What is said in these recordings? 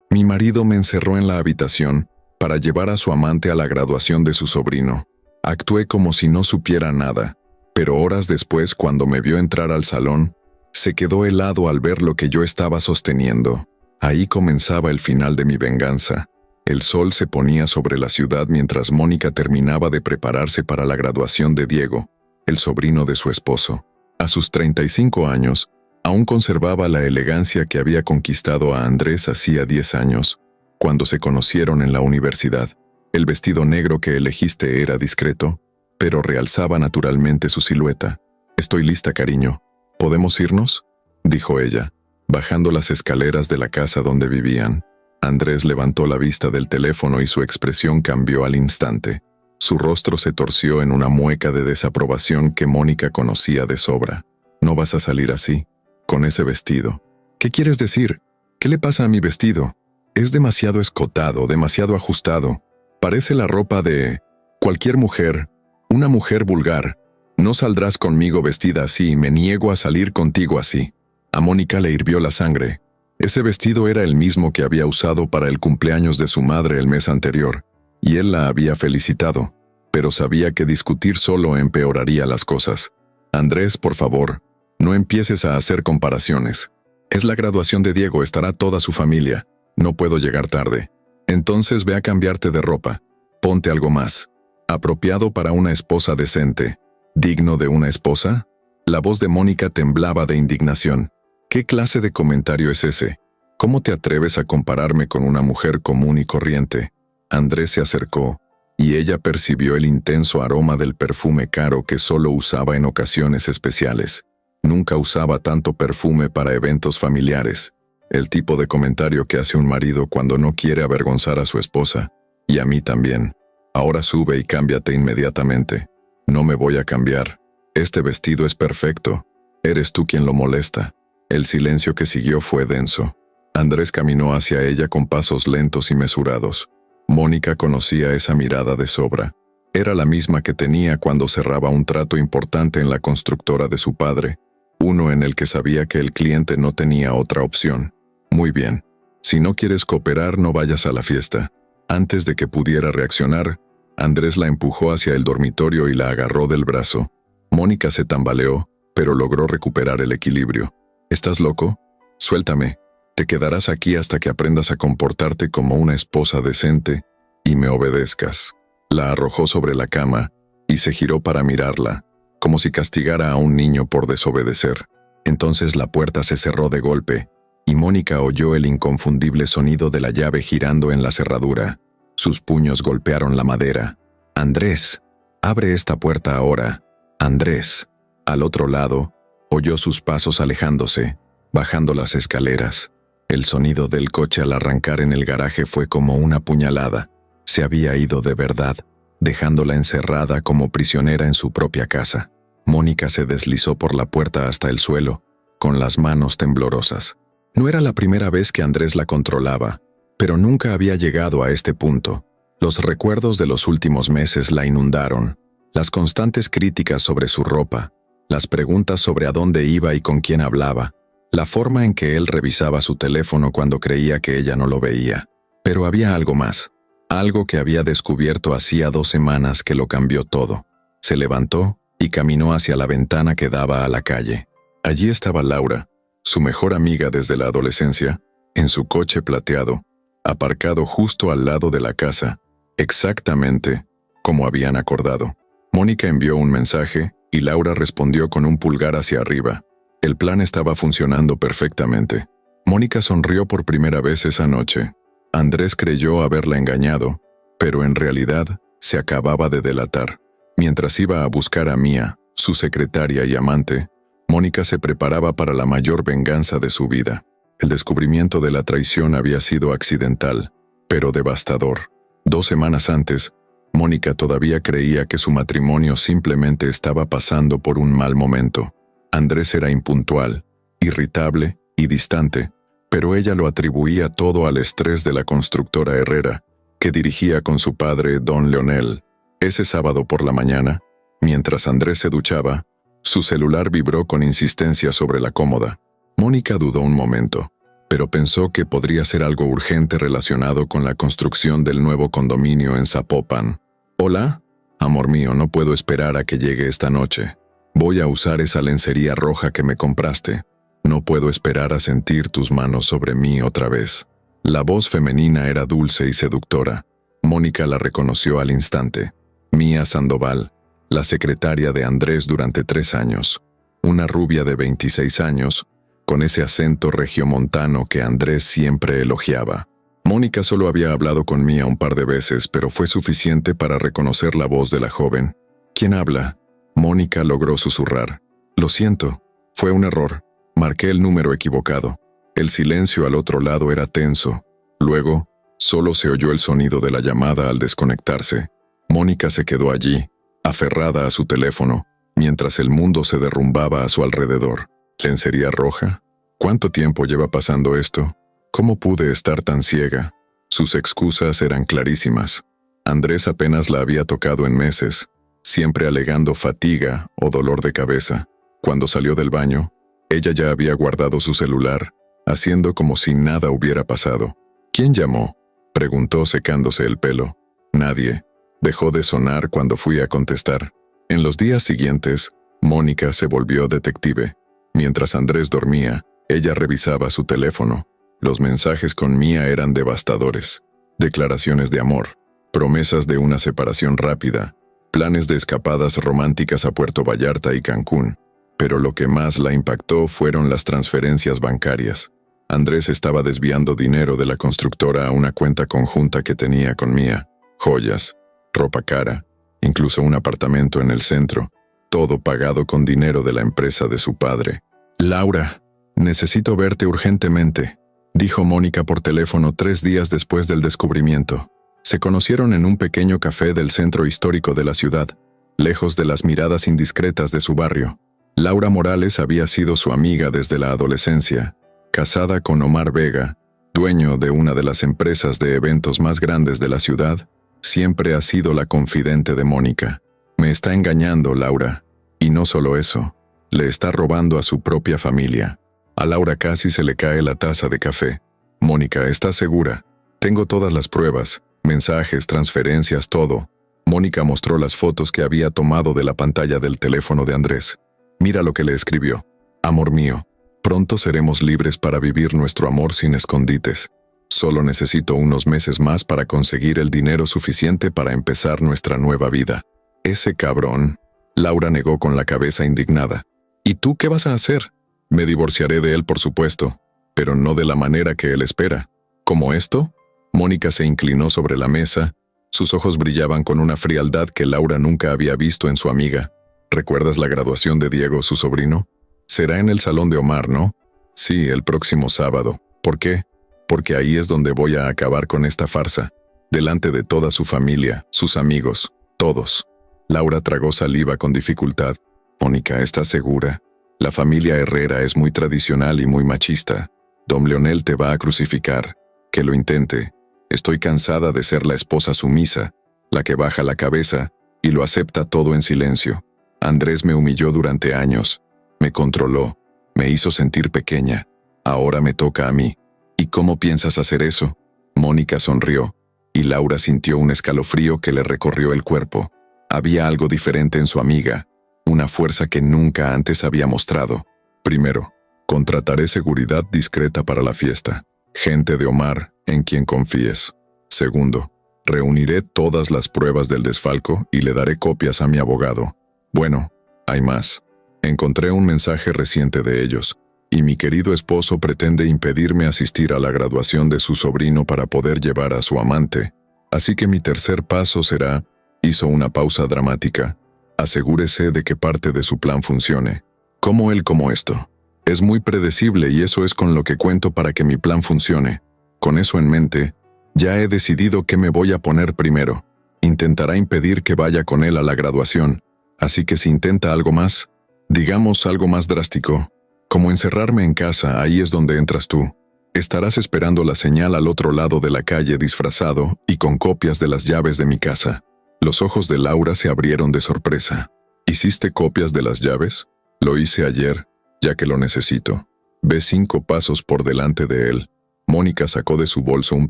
Mi marido me encerró en la habitación para llevar a su amante a la graduación de su sobrino. Actué como si no supiera nada, pero horas después, cuando me vio entrar al salón, se quedó helado al ver lo que yo estaba sosteniendo. Ahí comenzaba el final de mi venganza. El sol se ponía sobre la ciudad mientras Mónica terminaba de prepararse para la graduación de Diego, el sobrino de su esposo. A sus 35 años, aún conservaba la elegancia que había conquistado a Andrés hacía 10 años, cuando se conocieron en la universidad. El vestido negro que elegiste era discreto, pero realzaba naturalmente su silueta. «Estoy lista, cariño. ¿Podemos irnos?», dijo ella, bajando las escaleras de la casa donde vivían. Andrés levantó la vista del teléfono y su expresión cambió al instante. Su rostro se torció en una mueca de desaprobación que Mónica conocía de sobra. «No vas a salir así, con ese vestido». «¿Qué quieres decir? ¿Qué le pasa a mi vestido? Es demasiado escotado, demasiado ajustado. Parece la ropa de cualquier mujer, una mujer vulgar. No saldrás conmigo vestida así, me niego a salir contigo así». A Mónica le hirvió la sangre. Ese vestido era el mismo que había usado para el cumpleaños de su madre el mes anterior, y él la había felicitado, pero sabía que discutir solo empeoraría las cosas. «Andrés, por favor, no empieces a hacer comparaciones. Es la graduación de Diego, estará toda su familia. No puedo llegar tarde. Entonces ve a cambiarte de ropa. Ponte algo más apropiado para una esposa decente. ¿Digno de una esposa?». La voz de Mónica temblaba de indignación. «¿Qué clase de comentario es ese? ¿Cómo te atreves a compararme con una mujer común y corriente?». Andrés se acercó, y ella percibió el intenso aroma del perfume caro que solo usaba en ocasiones especiales. Nunca usaba tanto perfume para eventos familiares. El tipo de comentario que hace un marido cuando no quiere avergonzar a su esposa. Y a mí también. «Ahora sube y cámbiate inmediatamente». «No me voy a cambiar. Este vestido es perfecto. Eres tú quien lo molesta». El silencio que siguió fue denso. Andrés caminó hacia ella con pasos lentos y mesurados. Mónica conocía esa mirada de sobra. Era la misma que tenía cuando cerraba un trato importante en la constructora de su padre, uno en el que sabía que el cliente no tenía otra opción. «Muy bien. Si no quieres cooperar, no vayas a la fiesta». Antes de que pudiera reaccionar, Andrés la empujó hacia el dormitorio y la agarró del brazo. Mónica se tambaleó, pero logró recuperar el equilibrio. «¿Estás loco? Suéltame. Te quedarás aquí hasta que aprendas a comportarte como una esposa decente y me obedezcas». La arrojó sobre la cama y se giró para mirarla, como si castigara a un niño por desobedecer. Entonces la puerta se cerró de golpe, y Mónica oyó el inconfundible sonido de la llave girando en la cerradura. Sus puños golpearon la madera. «Andrés, abre esta puerta ahora. Andrés». Al otro lado, oyó sus pasos alejándose, bajando las escaleras. El sonido del coche al arrancar en el garaje fue como una puñalada. Se había ido de verdad, dejándola encerrada como prisionera en su propia casa. Mónica se deslizó por la puerta hasta el suelo, con las manos temblorosas. No era la primera vez que Andrés la controlaba, pero nunca había llegado a este punto. Los recuerdos de los últimos meses la inundaron. Las constantes críticas sobre su ropa, las preguntas sobre a dónde iba y con quién hablaba, la forma en que él revisaba su teléfono cuando creía que ella no lo veía. Pero había algo más, algo que había descubierto hacía 2 semanas que lo cambió todo. Se levantó y caminó hacia la ventana que daba a la calle. Allí estaba Laura, su mejor amiga desde la adolescencia, en su coche plateado, aparcado justo al lado de la casa, exactamente como habían acordado. Mónica envió un mensaje y Laura respondió con un pulgar hacia arriba. El plan estaba funcionando perfectamente. Mónica sonrió por primera vez esa noche. Andrés creyó haberla engañado, pero en realidad se acababa de delatar. Mientras iba a buscar a Mía, su secretaria y amante, Mónica se preparaba para la mayor venganza de su vida. El descubrimiento de la traición había sido accidental, pero devastador. 2 semanas antes, Mónica todavía creía que su matrimonio simplemente estaba pasando por un mal momento. Andrés era impuntual, irritable y distante, pero ella lo atribuía todo al estrés de la constructora Herrera, que dirigía con su padre, don Leonel. Ese sábado por la mañana, mientras Andrés se duchaba, su celular vibró con insistencia sobre la cómoda. Mónica dudó un momento. pero pensó que podría ser algo urgente relacionado con la construcción del nuevo condominio en Zapopan. «Hola, amor mío, no puedo esperar a que llegue esta noche. Voy a usar esa lencería roja que me compraste. No puedo esperar a sentir tus manos sobre mí otra vez». La voz femenina era dulce y seductora. Mónica la reconoció al instante. Mía Sandoval, la secretaria de Andrés durante 3 años. Una rubia de 26 años, con ese acento regiomontano que Andrés siempre elogiaba. Mónica solo había hablado con Mía un par de veces, pero fue suficiente para reconocer la voz de la joven. «¿Quién habla?». Mónica logró susurrar. «Lo siento, fue un error. Marqué el número equivocado». El silencio al otro lado era tenso. Luego, solo se oyó el sonido de la llamada al desconectarse. Mónica se quedó allí, aferrada a su teléfono, mientras el mundo se derrumbaba a su alrededor. ¿Lencería roja? ¿Cuánto tiempo lleva pasando esto? ¿Cómo pude estar tan ciega? Sus excusas eran clarísimas. Andrés apenas la había tocado en meses, siempre alegando fatiga o dolor de cabeza. Cuando salió del baño, ella ya había guardado su celular, haciendo como si nada hubiera pasado. «¿Quién llamó?», preguntó secándose el pelo. «Nadie». Dejó de sonar cuando fui a contestar. En los días siguientes, Mónica se volvió detective. Mientras Andrés dormía, ella revisaba su teléfono. Los mensajes con Mía eran devastadores. Declaraciones de amor, promesas de una separación rápida, planes de escapadas románticas a Puerto Vallarta y Cancún. Pero lo que más la impactó fueron las transferencias bancarias. Andrés estaba desviando dinero de la constructora a una cuenta conjunta que tenía con Mía. Joyas, ropa cara, incluso un apartamento en el centro, todo pagado con dinero de la empresa de su padre. «Laura, necesito verte urgentemente», dijo Mónica por teléfono 3 días después del descubrimiento. Se conocieron en un pequeño café del centro histórico de la ciudad, lejos de las miradas indiscretas de su barrio. Laura Morales había sido su amiga desde la adolescencia, casada con Omar Vega, dueño de una de las empresas de eventos más grandes de la ciudad. Siempre ha sido la confidente de Mónica. «Me está engañando, Laura. Y no solo eso, le está robando a su propia familia». A Laura casi se le cae la taza de café. «Mónica, ¿estás segura? Tengo todas las pruebas, mensajes, transferencias, todo». Mónica mostró las fotos que había tomado de la pantalla del teléfono de Andrés. Mira lo que le escribió. «Amor mío, pronto seremos libres para vivir nuestro amor sin escondites. Solo necesito unos meses más para conseguir el dinero suficiente para empezar nuestra nueva vida». «Ese cabrón». Laura negó con la cabeza indignada. «¿Y tú qué vas a hacer?». «Me divorciaré de él, por supuesto, pero no de la manera que él espera». «¿Cómo esto?». Mónica se inclinó sobre la mesa. Sus ojos brillaban con una frialdad que Laura nunca había visto en su amiga. «¿Recuerdas la graduación de Diego, su sobrino? Será en el salón de Omar, ¿no?». «Sí, el próximo sábado». «¿Por qué?». «Porque ahí es donde voy a acabar con esta farsa. Delante de toda su familia, sus amigos, todos». Laura tragó saliva con dificultad. «Mónica, ¿estás segura? La familia Herrera es muy tradicional y muy machista. Don Leonel te va a crucificar. Que lo intente. Estoy cansada de ser la esposa sumisa, la que baja la cabeza y lo acepta todo en silencio. Andrés me humilló durante años. Me controló. Me hizo sentir pequeña. Ahora me toca a mí. ¿Y cómo piensas hacer eso?». Mónica sonrió, y Laura sintió un escalofrío que le recorrió el cuerpo. Había algo diferente en su amiga, una fuerza que nunca antes había mostrado. «Primero, contrataré seguridad discreta para la fiesta. Gente de Omar, en quien confíes. Segundo, reuniré todas las pruebas del desfalco y le daré copias a mi abogado. Bueno, hay más. Encontré un mensaje reciente de ellos, y mi querido esposo pretende impedirme asistir a la graduación de su sobrino para poder llevar a su amante. Así que mi tercer paso será», hizo una pausa dramática, «asegúrese de que parte de su plan funcione. ¿Cómo él como esto? Es muy predecible y eso es con lo que cuento para que mi plan funcione. Con eso en mente, ya he decidido qué me voy a poner primero. Intentará impedir que vaya con él a la graduación, así que si intenta algo más, digamos algo más drástico, como encerrarme en casa, ahí es donde entras tú. Estarás esperando la señal al otro lado de la calle disfrazado y con copias de las llaves de mi casa». Los ojos de Laura se abrieron de sorpresa. «¿Hiciste copias de las llaves?». «Lo hice ayer, ya que lo necesito». Ve 5 pasos por delante de él. Mónica sacó de su bolso un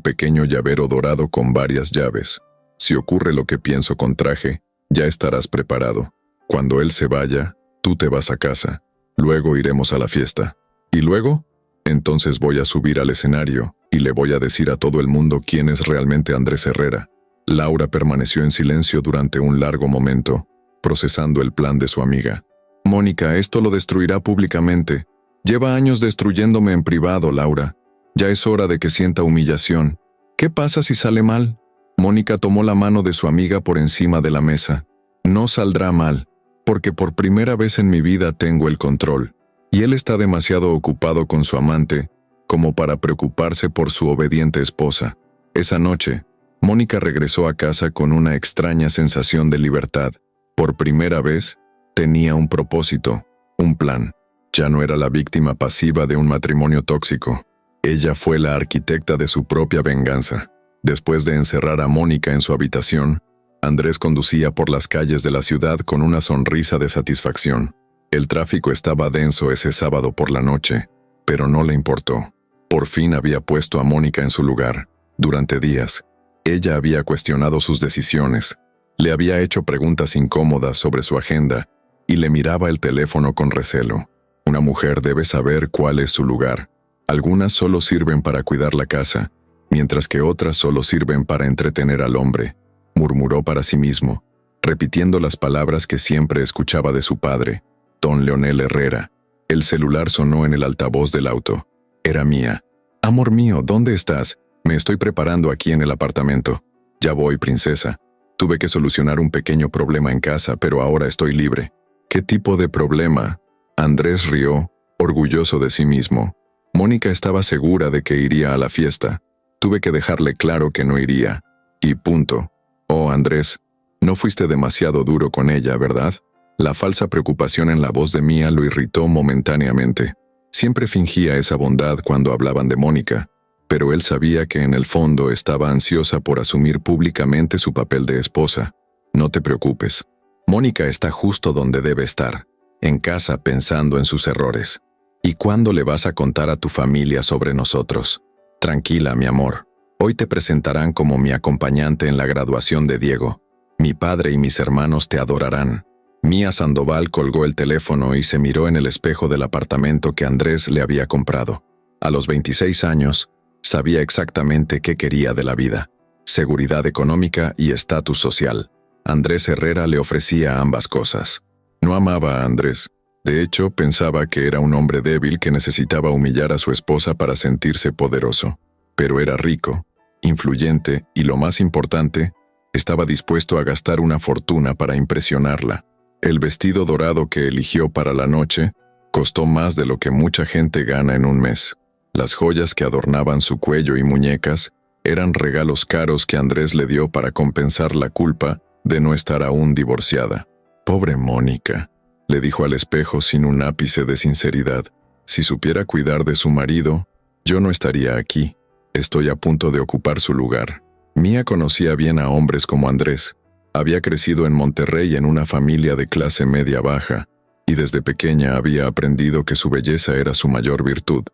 pequeño llavero dorado con varias llaves. Si ocurre lo que pienso con traje, ya estarás preparado. Cuando él se vaya, tú te vas a casa. Luego iremos a la fiesta. ¿Y luego? Entonces voy a subir al escenario y le voy a decir a todo el mundo quién es realmente Andrés Herrera. Laura permaneció en silencio durante un largo momento, procesando el plan de su amiga. Mónica, esto lo destruirá públicamente. Lleva años destruyéndome en privado, Laura. Ya es hora de que sienta humillación. ¿Qué pasa si sale mal? Mónica tomó la mano de su amiga por encima de la mesa. No saldrá mal, porque por primera vez en mi vida tengo el control, y él está demasiado ocupado con su amante como para preocuparse por su obediente esposa. Esa noche, Mónica regresó a casa con una extraña sensación de libertad. Por primera vez, tenía un propósito, un plan. Ya no era la víctima pasiva de un matrimonio tóxico. Ella fue la arquitecta de su propia venganza. Después de encerrar a Mónica en su habitación, Andrés conducía por las calles de la ciudad con una sonrisa de satisfacción. El tráfico estaba denso ese sábado por la noche, pero no le importó. Por fin había puesto a Mónica en su lugar. Durante días, ella había cuestionado sus decisiones, le había hecho preguntas incómodas sobre su agenda y le miraba el teléfono con recelo. Una mujer debe saber cuál es su lugar. Algunas solo sirven para cuidar la casa, mientras que otras solo sirven para entretener al hombre, murmuró para sí mismo, repitiendo las palabras que siempre escuchaba de su padre, don Leonel Herrera. El celular sonó en el altavoz del auto. Era Mía. Amor mío, ¿dónde estás? Me estoy preparando aquí en el apartamento. Ya voy, princesa. Tuve que solucionar un pequeño problema en casa, pero ahora estoy libre. ¿Qué tipo de problema? Andrés rió, orgulloso de sí mismo. Mónica estaba segura de que iría a la fiesta. Tuve que dejarle claro que no iría. Y punto. Oh, Andrés, no fuiste demasiado duro con ella, ¿verdad? La falsa preocupación en la voz de Mía lo irritó momentáneamente. Siempre fingía esa bondad cuando hablaban de Mónica, pero él sabía que en el fondo estaba ansiosa por asumir públicamente su papel de esposa. No te preocupes. Mónica está justo donde debe estar, en casa pensando en sus errores. ¿Y cuándo le vas a contar a tu familia sobre nosotros? Tranquila, mi amor. Hoy te presentarán como mi acompañante en la graduación de Diego. Mi padre y mis hermanos te adorarán. Mía Sandoval colgó el teléfono y se miró en el espejo del apartamento que Andrés le había comprado. A los 26 años, sabía exactamente qué quería de la vida: seguridad económica y estatus social. Andrés Herrera le ofrecía ambas cosas. No amaba a Andrés. De hecho, pensaba que era un hombre débil que necesitaba humillar a su esposa para sentirse poderoso. Pero era rico, influyente y, lo más importante, estaba dispuesto a gastar una fortuna para impresionarla. El vestido dorado que eligió para la noche costó más de lo que mucha gente gana en un mes. Las joyas que adornaban su cuello y muñecas eran regalos caros que Andrés le dio para compensar la culpa de no estar aún divorciada. Pobre Mónica, le dijo al espejo sin un ápice de sinceridad. Si supiera cuidar de su marido, yo no estaría aquí. Estoy a punto de ocupar su lugar. Mía conocía bien a hombres como Andrés. Había crecido en Monterrey en una familia de clase media-baja, y desde pequeña había aprendido que su belleza era su mayor virtud.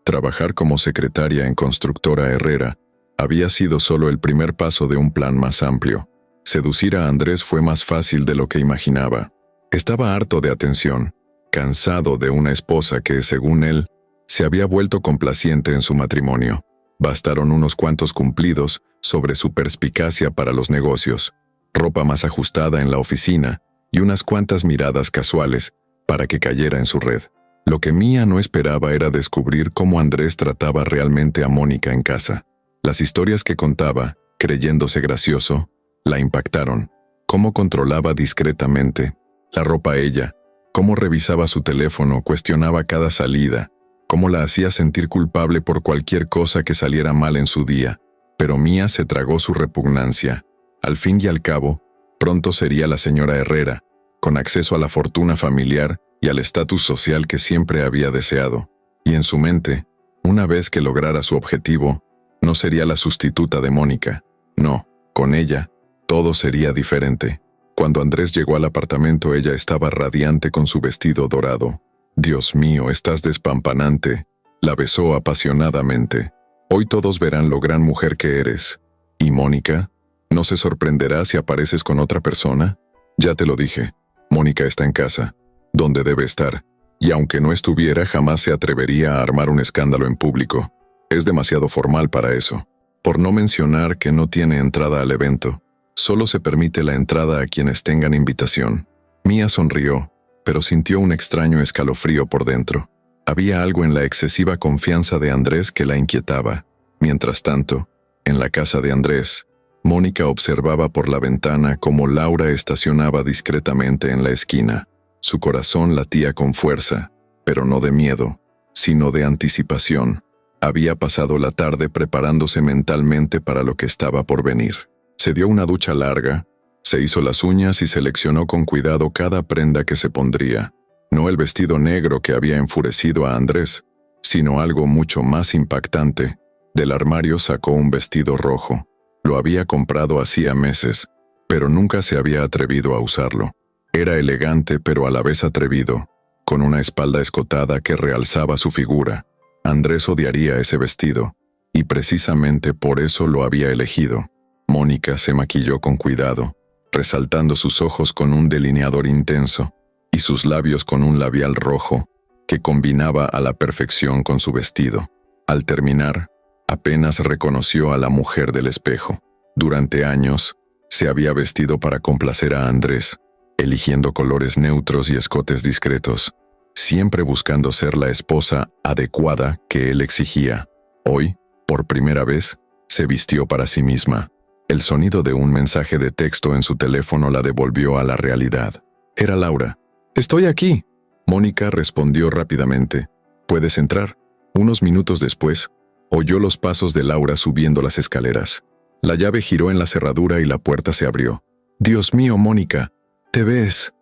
Trabajar como secretaria en Constructora Herrera había sido solo el primer paso de un plan más amplio. Seducir a Andrés fue más fácil de lo que imaginaba. Estaba harto de atención, cansado de una esposa que, según él, se había vuelto complaciente en su matrimonio. Bastaron unos cuantos cumplidos sobre su perspicacia para los negocios, ropa más ajustada en la oficina y unas cuantas miradas casuales para que cayera en su red. Lo que Mía no esperaba era descubrir cómo Andrés trataba realmente a Mónica en casa. Las historias que contaba, creyéndose gracioso, la impactaron. Cómo controlaba discretamente la ropa ella, cómo revisaba su teléfono, cuestionaba cada salida, cómo la hacía sentir culpable por cualquier cosa que saliera mal en su día. Pero Mía se tragó su repugnancia. Al fin y al cabo, pronto sería la señora Herrera, con acceso a la fortuna familiar y al estatus social que siempre había deseado. Y en su mente, una vez que lograra su objetivo, no sería la sustituta de Mónica. No, con ella, todo sería diferente. Cuando Andrés llegó al apartamento, ella estaba radiante con su vestido dorado. «Dios mío, estás despampanante», La besó apasionadamente. Hoy todos verán lo gran mujer que eres. ¿Y Mónica? ¿No se sorprenderá si apareces con otra persona? Ya te lo dije. Mónica está en casa, donde debe estar, y aunque no estuviera, jamás se atrevería a armar un escándalo en público. Es demasiado formal para eso. Por no mencionar que no tiene entrada al evento. Solo se permite la entrada a quienes tengan invitación. Mía sonrió, pero sintió un extraño escalofrío por dentro. Había algo en la excesiva confianza de Andrés que la inquietaba. Mientras tanto, en la casa de Andrés, Mónica observaba por la ventana cómo Laura estacionaba discretamente en la esquina. Su corazón latía con fuerza, pero no de miedo, sino de anticipación. Había pasado la tarde preparándose mentalmente para lo que estaba por venir. Se dio una ducha larga, se hizo las uñas y seleccionó con cuidado cada prenda que se pondría. No el vestido negro que había enfurecido a Andrés, sino algo mucho más impactante. Del armario sacó un vestido rojo. Lo había comprado hacía meses, pero nunca se había atrevido a usarlo. Era elegante pero a la vez atrevido, con una espalda escotada que realzaba su figura. Andrés odiaría ese vestido, y precisamente por eso lo había elegido. Mónica se maquilló con cuidado, resaltando sus ojos con un delineador intenso, y sus labios con un labial rojo, que combinaba a la perfección con su vestido. Al terminar, apenas reconoció a la mujer del espejo. Durante años, se había vestido para complacer a Andrés, eligiendo colores neutros y escotes discretos, siempre buscando ser la esposa adecuada que él exigía. Hoy, por primera vez, se vistió para sí misma. El sonido de un mensaje de texto en su teléfono la devolvió a la realidad. Era Laura. «Estoy aquí». Mónica respondió rápidamente. «¿Puedes entrar?». Unos minutos después, oyó los pasos de Laura subiendo las escaleras. La llave giró en la cerradura y la puerta se abrió. «Dios mío, Mónica, te ves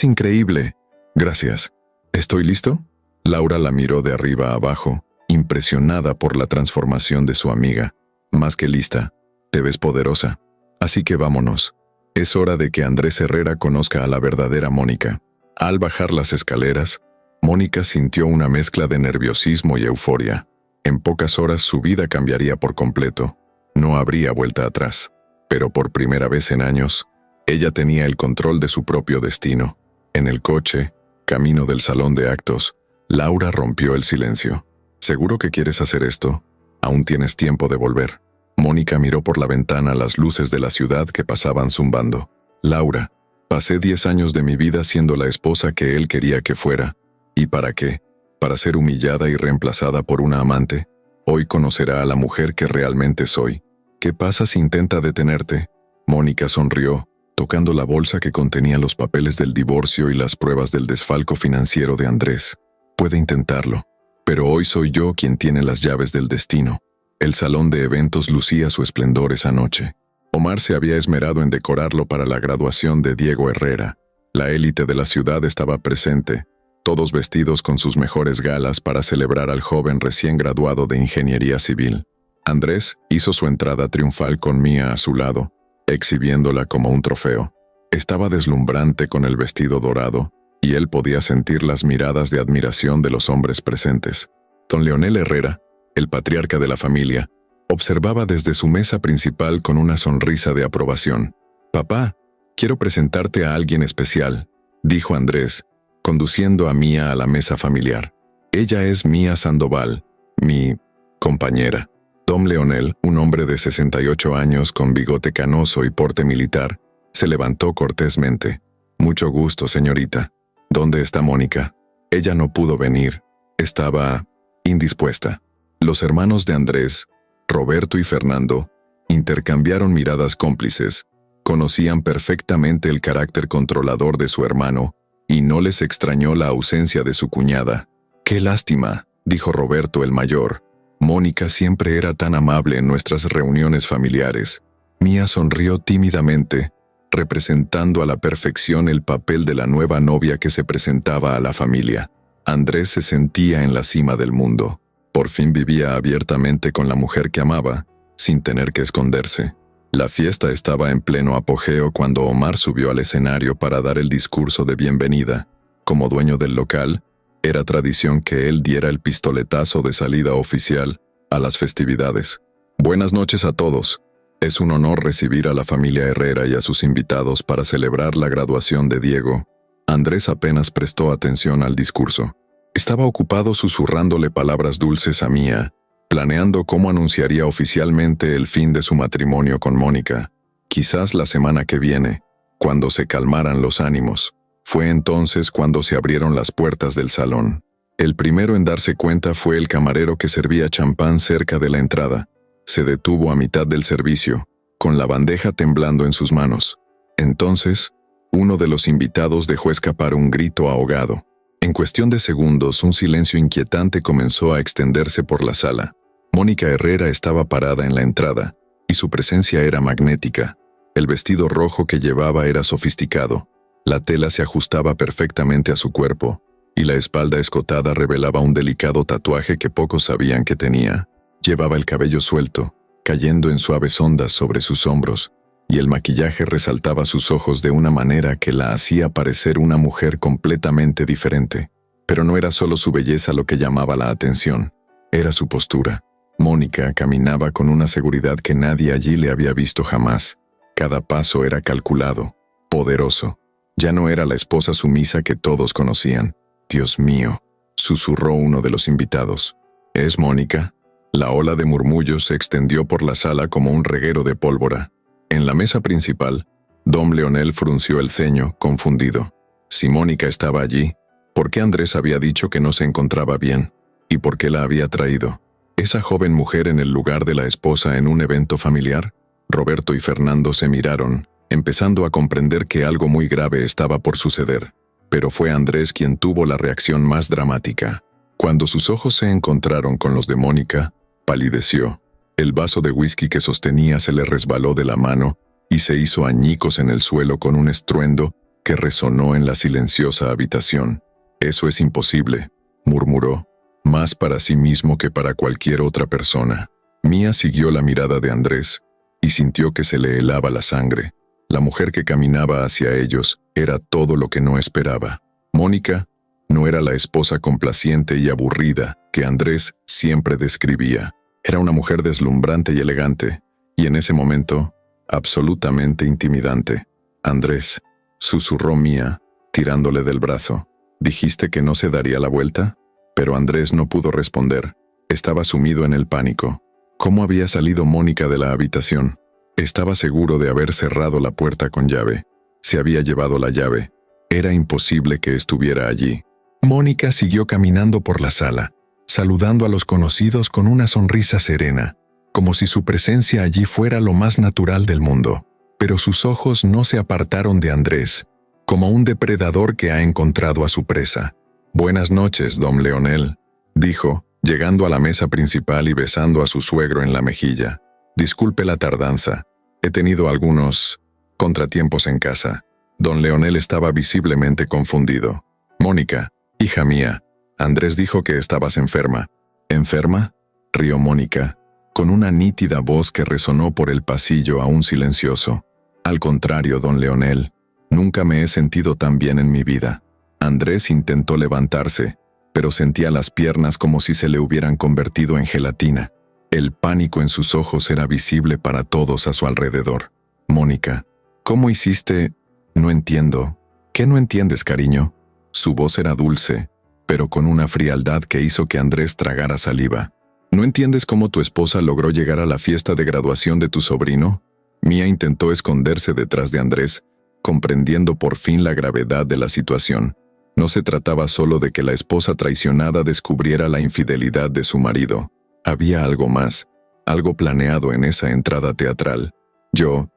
increíble». «Gracias. ¿Estoy listo?». Laura la miró de arriba a abajo, impresionada por la transformación de su amiga. «Más que lista. Te ves poderosa. Así que vámonos. Es hora de que Andrés Herrera conozca a la verdadera Mónica». Al bajar las escaleras, Mónica sintió una mezcla de nerviosismo y euforia. En pocas horas su vida cambiaría por completo. No habría vuelta atrás. Pero por primera vez en años, ella tenía el control de su propio destino. En el coche, camino del salón de actos, Laura rompió el silencio. «¿Seguro que quieres hacer esto? Aún tienes tiempo de volver». Mónica miró por la ventana las luces de la ciudad que pasaban zumbando. «Laura, pasé 10 años de mi vida siendo la esposa que él quería que fuera. ¿Y para qué? ¿Para ser humillada y reemplazada por una amante? Hoy conocerá a la mujer que realmente soy. ¿Qué pasa si intenta detenerte?». Mónica sonrió, tocando la bolsa que contenía los papeles del divorcio y las pruebas del desfalco financiero de Andrés. «Puede intentarlo, pero hoy soy yo quien tiene las llaves del destino». El salón de eventos lucía su esplendor esa noche. Omar se había esmerado en decorarlo para la graduación de Diego Herrera. La élite de la ciudad estaba presente, todos vestidos con sus mejores galas para celebrar al joven recién graduado de Ingeniería Civil. Andrés hizo su entrada triunfal con Mía a su lado, exhibiéndola como un trofeo. Estaba deslumbrante con el vestido dorado, y él podía sentir las miradas de admiración de los hombres presentes. Don Leonel Herrera, el patriarca de la familia, observaba desde su mesa principal con una sonrisa de aprobación. «Papá, quiero presentarte a alguien especial», dijo Andrés, conduciendo a Mía a la mesa familiar. «Ella es Mía Sandoval, mi compañera». Don Leonel, un hombre de 68 años con bigote canoso y porte militar, se levantó cortésmente. «Mucho gusto, señorita. ¿Dónde está Mónica?». Ella no pudo venir. Estaba indispuesta. Los hermanos de Andrés, Roberto y Fernando, intercambiaron miradas cómplices. Conocían perfectamente el carácter controlador de su hermano, y no les extrañó la ausencia de su cuñada. «Qué lástima», dijo Roberto el mayor. «Mónica siempre era tan amable en nuestras reuniones familiares». Mía sonrió tímidamente, representando a la perfección el papel de la nueva novia que se presentaba a la familia. Andrés se sentía en la cima del mundo. Por fin vivía abiertamente con la mujer que amaba, sin tener que esconderse. La fiesta estaba en pleno apogeo cuando Omar subió al escenario para dar el discurso de bienvenida. Como dueño del local, Era tradición que él diera el pistoletazo de salida oficial a las festividades. Buenas noches a todos. Es un honor recibir a la familia Herrera y a sus invitados para celebrar la graduación de Diego. Andrés apenas prestó atención al discurso. Estaba ocupado susurrándole palabras dulces a Mía, planeando cómo anunciaría oficialmente el fin de su matrimonio con Mónica. Quizás la semana que viene, cuando se calmaran los ánimos. Fue entonces cuando se abrieron las puertas del salón. El primero en darse cuenta fue el camarero que servía champán cerca de la entrada. Se detuvo a mitad del servicio, con la bandeja temblando en sus manos. Entonces, uno de los invitados dejó escapar un grito ahogado. En cuestión de segundos, un silencio inquietante comenzó a extenderse por la sala. Mónica Herrera estaba parada en la entrada, y su presencia era magnética. El vestido rojo que llevaba era sofisticado. La tela se ajustaba perfectamente a su cuerpo, y la espalda escotada revelaba un delicado tatuaje que pocos sabían que tenía. Llevaba el cabello suelto, cayendo en suaves ondas sobre sus hombros, y el maquillaje resaltaba sus ojos de una manera que la hacía parecer una mujer completamente diferente. Pero no era solo su belleza lo que llamaba la atención, era su postura. Mónica caminaba con una seguridad que nadie allí le había visto jamás. Cada paso era calculado, poderoso. Ya no era la esposa sumisa que todos conocían. «Dios mío», susurró uno de los invitados. «¿Es Mónica?» La ola de murmullos se extendió por la sala como un reguero de pólvora. En la mesa principal, don Leonel frunció el ceño, confundido. Si Mónica estaba allí, ¿por qué Andrés había dicho que no se encontraba bien? ¿Y por qué la había traído? ¿Esa joven mujer en el lugar de la esposa en un evento familiar? Roberto y Fernando se miraron, empezando a comprender que algo muy grave estaba por suceder. Pero fue Andrés quien tuvo la reacción más dramática. Cuando sus ojos se encontraron con los de Mónica, palideció. El vaso de whisky que sostenía se le resbaló de la mano y se hizo añicos en el suelo con un estruendo que resonó en la silenciosa habitación. «Eso es imposible», murmuró, más para sí mismo que para cualquier otra persona. Mía siguió la mirada de Andrés y sintió que se le helaba la sangre. La mujer que caminaba hacia ellos era todo lo que no esperaba. Mónica no era la esposa complaciente y aburrida que Andrés siempre describía. Era una mujer deslumbrante y elegante, y en ese momento, absolutamente intimidante. «Andrés», susurró Mía, tirándole del brazo. «¿Dijiste que no se daría la vuelta?» Pero Andrés no pudo responder. Estaba sumido en el pánico. ¿Cómo había salido Mónica de la habitación? Estaba seguro de haber cerrado la puerta con llave. Se había llevado la llave. Era imposible que estuviera allí. Mónica siguió caminando por la sala, saludando a los conocidos con una sonrisa serena, como si su presencia allí fuera lo más natural del mundo. Pero sus ojos no se apartaron de Andrés, como un depredador que ha encontrado a su presa. «Buenas noches, don Leonel», dijo, llegando a la mesa principal y besando a su suegro en la mejilla. «Disculpe la tardanza. He tenido algunos contratiempos en casa». Don Leonel estaba visiblemente confundido. «Mónica, hija mía, Andrés dijo que estabas enferma». «¿Enferma?», rió Mónica, con una nítida voz que resonó por el pasillo aún silencioso. «Al contrario, don Leonel, nunca me he sentido tan bien en mi vida». Andrés intentó levantarse, pero sentía las piernas como si se le hubieran convertido en gelatina. El pánico en sus ojos era visible para todos a su alrededor. «Mónica, ¿cómo hiciste?» «No entiendo». «¿Qué no entiendes, cariño?» Su voz era dulce, pero con una frialdad que hizo que Andrés tragara saliva. «¿No entiendes cómo tu esposa logró llegar a la fiesta de graduación de tu sobrino?» Mía intentó esconderse detrás de Andrés, comprendiendo por fin la gravedad de la situación. No se trataba solo de que la esposa traicionada descubriera la infidelidad de su marido. Había algo más, algo planeado en esa entrada teatral. Yo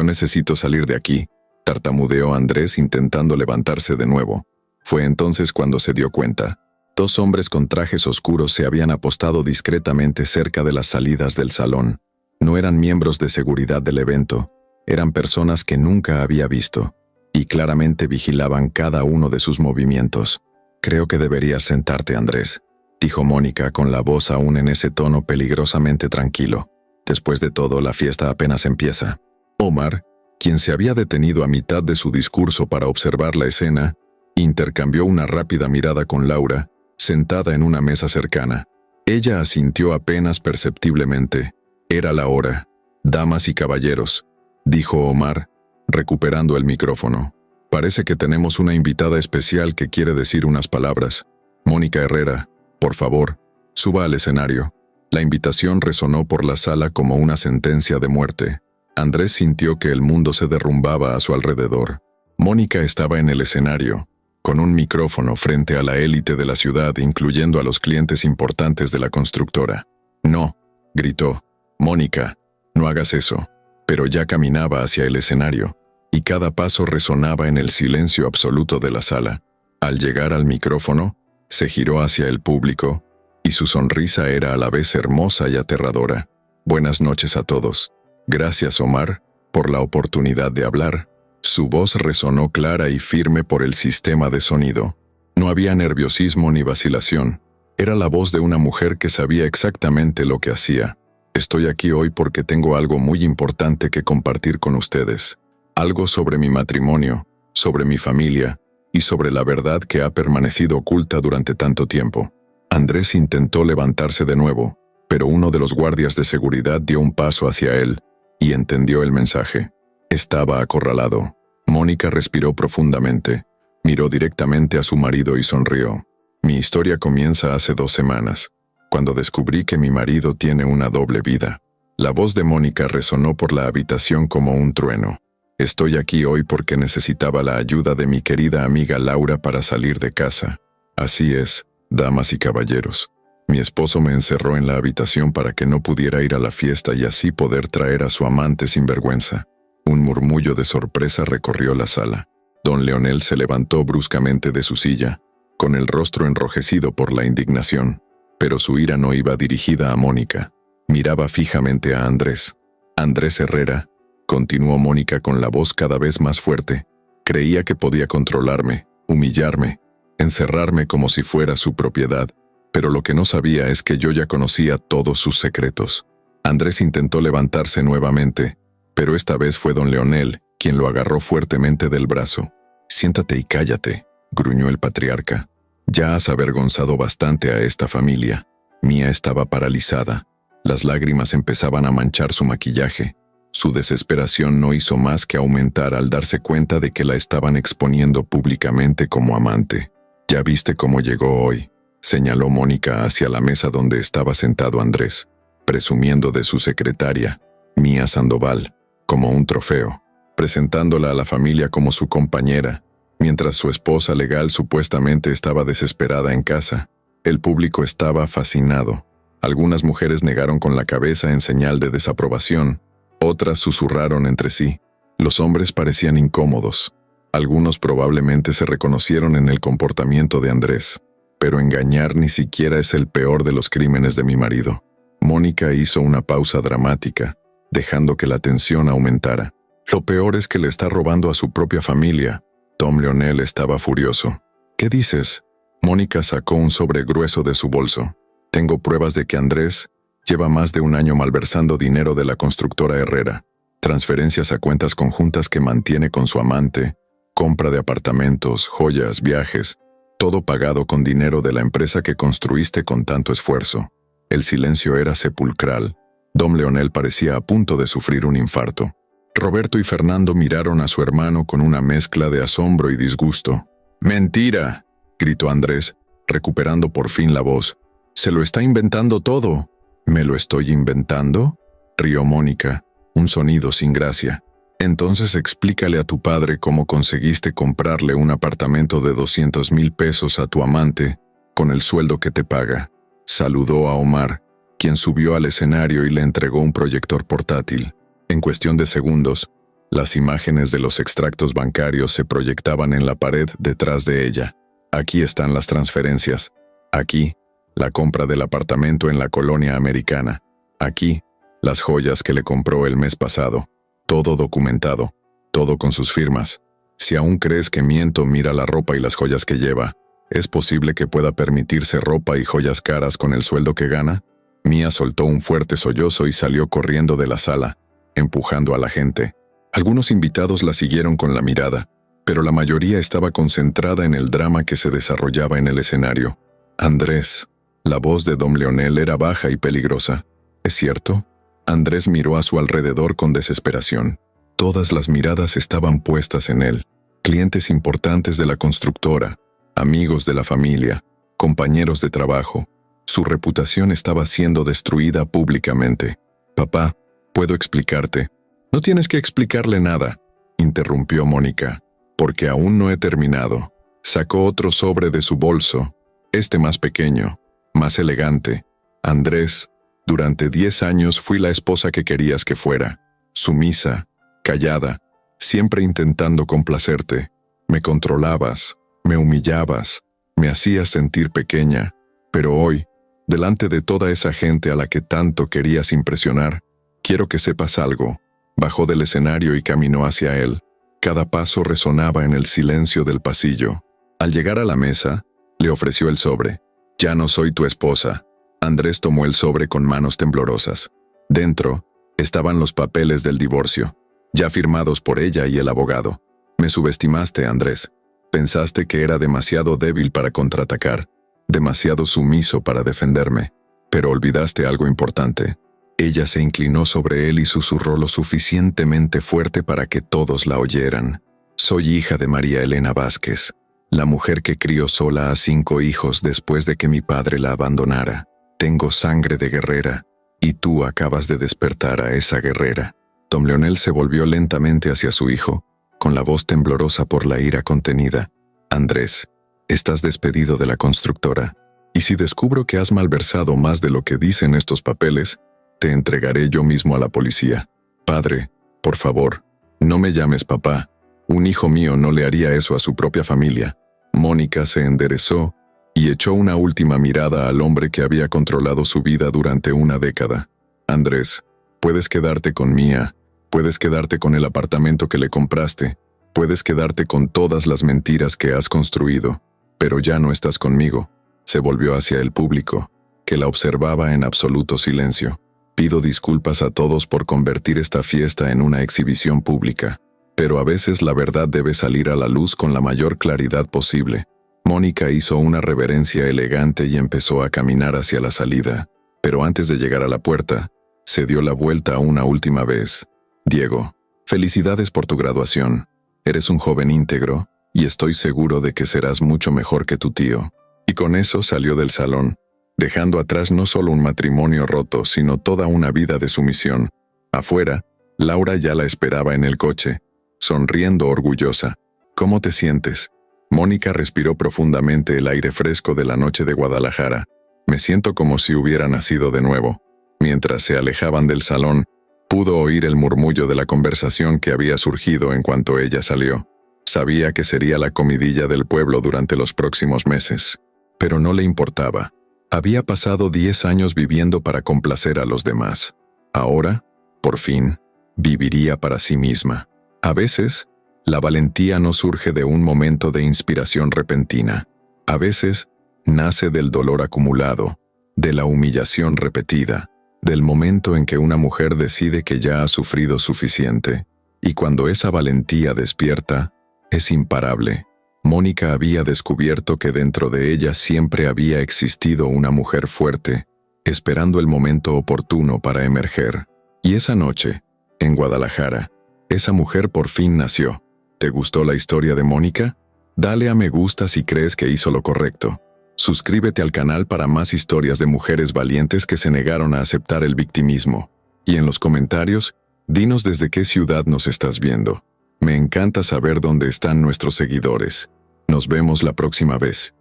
necesito salir de aquí», tartamudeó Andrés intentando levantarse de nuevo. Fue entonces cuando se dio cuenta. 2 hombres con trajes oscuros se habían apostado discretamente cerca de las salidas del salón. No eran miembros de seguridad del evento, eran personas que nunca había visto, y claramente vigilaban cada uno de sus movimientos. «Creo que deberías sentarte, Andrés», dijo Mónica con la voz aún en ese tono peligrosamente tranquilo. «Después de todo, la fiesta apenas empieza». Omar, quien se había detenido a mitad de su discurso para observar la escena, Intercambió una rápida mirada con Laura, sentada en una mesa cercana. Ella asintió apenas perceptiblemente. Era la hora. «Damas y caballeros», dijo Omar, recuperando el micrófono. «Parece que tenemos una invitada especial que quiere decir unas palabras. Mónica Herrera, por favor, suba al escenario». La invitación resonó por la sala como una sentencia de muerte. Andrés sintió que el mundo se derrumbaba a su alrededor. Mónica estaba en el escenario, con un micrófono frente a la élite de la ciudad, incluyendo a los clientes importantes de la constructora. «No», gritó. «Mónica, no hagas eso». Pero ya caminaba hacia el escenario, y cada paso resonaba en el silencio absoluto de la sala. Al llegar al micrófono, se giró hacia el público, y su sonrisa era a la vez hermosa y aterradora. «Buenas noches a todos. Gracias, Omar, por la oportunidad de hablar». Su voz resonó clara y firme por el sistema de sonido. No había nerviosismo ni vacilación. Era la voz de una mujer que sabía exactamente lo que hacía. «Estoy aquí hoy porque tengo algo muy importante que compartir con ustedes. Algo sobre mi matrimonio, sobre mi familia y sobre la verdad que ha permanecido oculta durante tanto tiempo». Andrés intentó levantarse de nuevo, pero uno de los guardias de seguridad dio un paso hacia él y entendió el mensaje. Estaba acorralado. Mónica respiró profundamente, miró directamente a su marido y sonrió. «Mi historia comienza hace 2 semanas, cuando descubrí que mi marido tiene una doble vida». La voz de Mónica resonó por la habitación como un trueno. «Estoy aquí hoy porque necesitaba la ayuda de mi querida amiga Laura para salir de casa. Así es, damas y caballeros. Mi esposo me encerró en la habitación para que no pudiera ir a la fiesta y así poder traer a su amante sin vergüenza». Un murmullo de sorpresa recorrió la sala. Don Leonel se levantó bruscamente de su silla, con el rostro enrojecido por la indignación. Pero su ira no iba dirigida a Mónica. Miraba fijamente a Andrés. «Andrés Herrera», continuó Mónica con la voz cada vez más fuerte. «Creía que podía controlarme, humillarme, encerrarme como si fuera su propiedad, pero lo que no sabía es que yo ya conocía todos sus secretos». Andrés intentó levantarse nuevamente, pero esta vez fue don Leonel quien lo agarró fuertemente del brazo. «Siéntate y cállate», gruñó el patriarca. «Ya has avergonzado bastante a esta familia». Mía estaba paralizada. Las lágrimas empezaban a manchar su maquillaje. Su desesperación no hizo más que aumentar al darse cuenta de que la estaban exponiendo públicamente como amante. «Ya viste cómo llegó hoy», señaló Mónica hacia la mesa donde estaba sentado Andrés, presumiendo de su secretaria, Mía Sandoval, como un trofeo, presentándola a la familia como su compañera, mientras su esposa legal supuestamente estaba desesperada en casa. El público estaba fascinado. Algunas mujeres negaron con la cabeza en señal de desaprobación, otras susurraron entre sí. Los hombres parecían incómodos. Algunos probablemente se reconocieron en el comportamiento de Andrés. «Pero engañar ni siquiera es el peor de los crímenes de mi marido». Mónica hizo una pausa dramática, dejando que la tensión aumentara. «Lo peor es que le está robando a su propia familia». Tom Leonel estaba furioso. «¿Qué dices?». Mónica sacó un sobre grueso de su bolso. «Tengo pruebas de que Andrés lleva más de 1 año malversando dinero de la constructora Herrera. Transferencias a cuentas conjuntas que mantiene con su amante, compra de apartamentos, joyas, viajes, todo pagado con dinero de la empresa que construiste con tanto esfuerzo». El silencio era sepulcral. Don Leonel parecía a punto de sufrir un infarto. Roberto y Fernando miraron a su hermano con una mezcla de asombro y disgusto. «¡Mentira!», gritó Andrés, recuperando por fin la voz. «Se lo está inventando todo». «¿Me lo estoy inventando?», rió Mónica, un sonido sin gracia. «Entonces explícale a tu padre cómo conseguiste comprarle un apartamento de 200,000 pesos a tu amante con el sueldo que te paga». Saludó a Omar, quien subió al escenario y le entregó un proyector portátil. En cuestión de segundos, las imágenes de los extractos bancarios se proyectaban en la pared detrás de ella. «Aquí están las transferencias. Aquí, la compra del apartamento en la colonia americana. Aquí, las joyas que le compró el mes pasado. Todo documentado, todo con sus firmas. Si aún crees que miento, mira la ropa y las joyas que lleva. ¿Es posible que pueda permitirse ropa y joyas caras con el sueldo que gana?». Mía soltó un fuerte sollozo y salió corriendo de la sala, empujando a la gente. Algunos invitados la siguieron con la mirada, pero la mayoría estaba concentrada en el drama que se desarrollaba en el escenario. Andrés. La voz de don Leonel era baja y peligrosa. ¿Es cierto? Andrés miró a su alrededor con desesperación. Todas las miradas estaban puestas en él. Clientes importantes de la constructora, amigos de la familia, compañeros de trabajo. Su reputación estaba siendo destruida públicamente. Papá, ¿puedo explicarte? No tienes que explicarle nada, interrumpió Mónica, porque aún no he terminado. Sacó otro sobre de su bolso, este más pequeño, más elegante. Andrés, durante 10 años fui la esposa que querías que fuera, sumisa, callada, siempre intentando complacerte. Me controlabas, me humillabas, me hacías sentir pequeña, pero hoy, delante de toda esa gente a la que tanto querías impresionar, quiero que sepas algo. Bajó del escenario y caminó hacia él. Cada paso resonaba en el silencio del pasillo. Al llegar a la mesa, le ofreció el sobre. Ya no soy tu esposa. Andrés tomó el sobre con manos temblorosas. Dentro estaban los papeles del divorcio, ya firmados por ella y el abogado. Me subestimaste, Andrés. Pensaste que era demasiado débil para contraatacar, demasiado sumiso para defenderme, pero olvidaste algo importante. Ella se inclinó sobre él y susurró lo suficientemente fuerte para que todos la oyeran. Soy hija de María Elena Vázquez, la mujer que crió sola a 5 hijos después de que mi padre la abandonara. Tengo sangre de guerrera, y tú acabas de despertar a esa guerrera. Don Leonel se volvió lentamente hacia su hijo, con la voz temblorosa por la ira contenida. Andrés, estás despedido de la constructora, y si descubro que has malversado más de lo que dicen estos papeles, te entregaré yo mismo a la policía. Padre, por favor, no me llames papá. Un hijo mío no le haría eso a su propia familia. Mónica se enderezó y echó una última mirada al hombre que había controlado su vida durante una década. Andrés, puedes quedarte con Mía, puedes quedarte con el apartamento que le compraste, puedes quedarte con todas las mentiras que has construido, pero ya no estás conmigo. Se volvió hacia el público, que la observaba en absoluto silencio. Pido disculpas a todos por convertir esta fiesta en una exhibición pública, pero a veces la verdad debe salir a la luz con la mayor claridad posible. Mónica hizo una reverencia elegante y empezó a caminar hacia la salida, pero antes de llegar a la puerta, se dio la vuelta una última vez. Diego, felicidades por tu graduación. Eres un joven íntegro, y estoy seguro de que serás mucho mejor que tu tío. Y con eso salió del salón, dejando atrás no solo un matrimonio roto, sino toda una vida de sumisión. Afuera, Laura ya la esperaba en el coche, sonriendo orgullosa. ¿Cómo te sientes? Mónica respiró profundamente el aire fresco de la noche de Guadalajara. Me siento como si hubiera nacido de nuevo. Mientras se alejaban del salón, pudo oír el murmullo de la conversación que había surgido en cuanto ella salió. Sabía que sería la comidilla del pueblo durante los próximos meses, pero no le importaba. Había pasado 10 años viviendo para complacer a los demás. Ahora, por fin, viviría para sí misma. A veces, la valentía no surge de un momento de inspiración repentina. A veces, nace del dolor acumulado, de la humillación repetida, del momento en que una mujer decide que ya ha sufrido suficiente. Y cuando esa valentía despierta, es imparable. Mónica había descubierto que dentro de ella siempre había existido una mujer fuerte, esperando el momento oportuno para emerger. Y esa noche, en Guadalajara, esa mujer por fin nació. ¿Te gustó la historia de Mónica? Dale a me gusta si crees que hizo lo correcto. Suscríbete al canal para más historias de mujeres valientes que se negaron a aceptar el victimismo. Y en los comentarios, dinos desde qué ciudad nos estás viendo. Me encanta saber dónde están nuestros seguidores. Nos vemos la próxima vez.